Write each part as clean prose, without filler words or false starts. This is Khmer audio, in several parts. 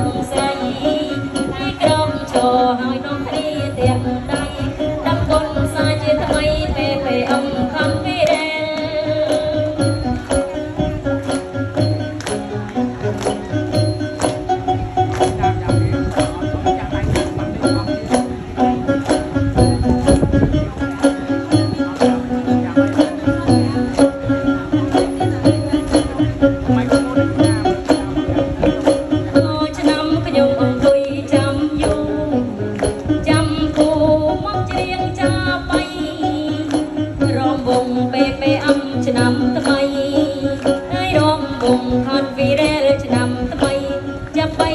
ងស្រីហើយក្រំឈរហើយនំគ្នាទាំងដៃដាំគុនសាជាថ្មីពេលអំខំពីរែឆ្នាំថ្មីហើយរំវងខនវីរ៉ែលឆ្នាំថ្មីចាប់បី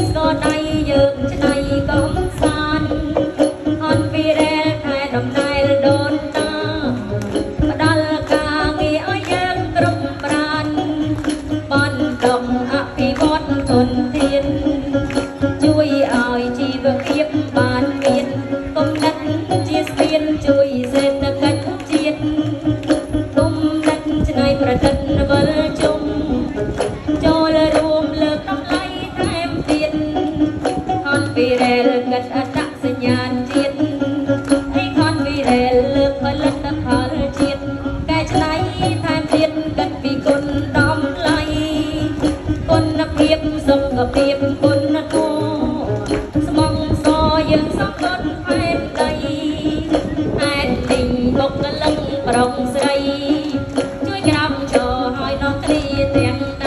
ស្គរដៃយើងឆ្នៃកំសាន្តខនវីរ៉ែលខែដំណែលដូនតាផ្ដល់ការងារឲ្យយើងគ្រប់ប្រានបន្តអភិវឌ្ឍធនធានជួយឲ្យជីវភាពបានមានគំនិតជាស្ពានជួយសេដ្ឋកិច្ចជាតិប្រតិនវិលជុំចូលរួមលើកតម្លៃថែមទៀតខនវីរ៉ែលកិត្តអត្តសញ្ញាណជាតិហើយខនវីរ៉ែលលើកផលិតផលជាតិកែច្នៃថែមទៀតកិត្តពីគុណតម្លៃគុណភាពសុខភាពគុណធម៌ស្មងសយើងសង្កត់ផែនដីហេតុទិញបុគ្គលិកប្រុងស្រីជួយក្រំចូលឲ្យនំគ្នាទាំង